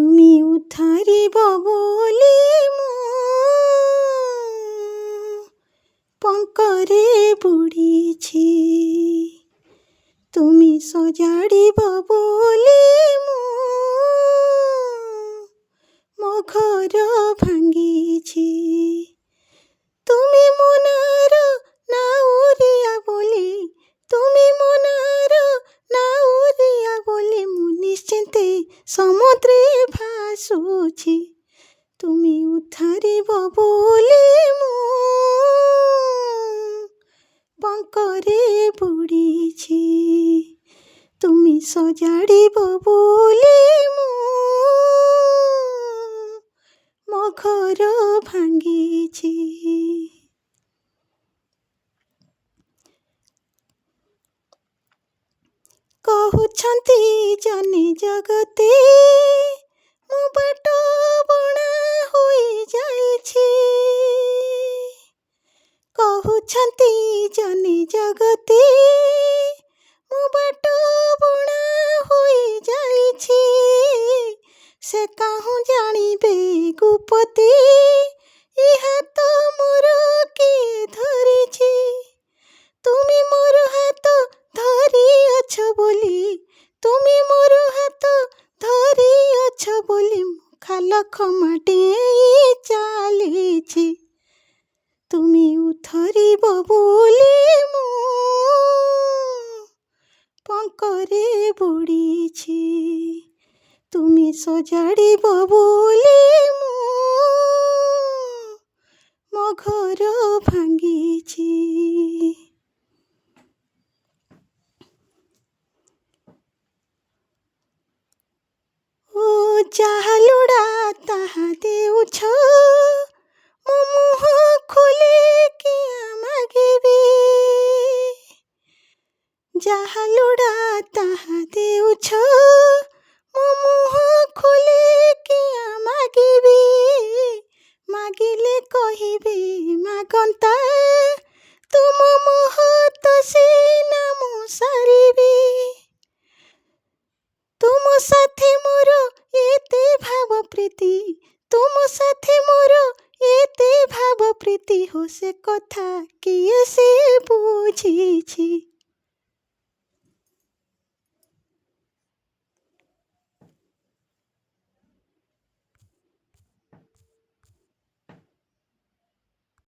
তুমি উদ্ধারিব বলি মো পঙ্করে বুড়িছি। তুমি সজাড়িব বলি ମୋ ଘର ଭାଙ୍ଗିଛି। তুমি মোনার নাউরিয়া বলি, তুমি মোনার নাউরিয়া বলি ମୁଁ ନିଶ୍ଚିନ୍ତେ ସମୁଦ୍ରେ ଭାସୁଛି। তুমি ଉଦ୍ଧାରିବ ବୋଲି ମୁଁ ପଙ୍କରେ ବୁଡ଼ିଛି। তুমি ସଜାଡ଼ିବ ବୋଲି ମୋ ଘର ଭାଙ୍ଗିଛି। କହୁଛନ୍ତି ଜନେ ଜଗତେ ମୁଁ ବାଟ ବଣା ହୋଇଯାଇଛି। କହୁଛନ୍ତି ଜନେ ଜଗତେ ମୁଁ ବାଟ ବଣା ହୋଇଯାଇଛି। ସେ କାହୁଁ ଜାଣିବେ ଗୁପତେ ଏ ହାତ ମୋର କିଏ ଧରିଛି। তুমি মোর হাত ধরিଅଛ ବୋଲି, তুমি মোর ହାତ ଧରିଅଛ ବୋଲି ମୁଁ ଖାଲ ଖମା ଡେଇଁ ଚାଲିଛି। তুমি ଉଦ୍ଧାରିବ ବୋଲି ମୁଁ ପଙ୍କରେ ବୁଡ଼ିଛି। তুমি ସଜାଡ଼ିବ ବୋଲି ମୋ ଘର ଭାଙ୍ଗିଛି। ଓ ଯାହା ଲୋଡ଼ା ତାହା ଦେଉଛ, ମୋ ମୁହଁ ଖୋଲି କିଆଁ ମାଗିବି। ଯାହା ଲୋଡ଼ା ତାହା ଦେଉଛ, ମୋ ମୁହଁ ଖୋଲି କିଆଁ ମାଗିବି। ମାଗିଲେ କହିବେ ମାଗନ୍ତା, ତୁମ ମୋହ ତ ସିନା ମୁଁ ସାରିବି। ତୁମ ସାଥେ ମୋର ଏତେ ଭାବ ପ୍ରୀତି, ତୁମ ସାଥେ ମୋର ଏତେ ଭାବ ପ୍ରୀତି, ହୋ ସେ କଥା କିଏ ସେ ବୁଝିଛି।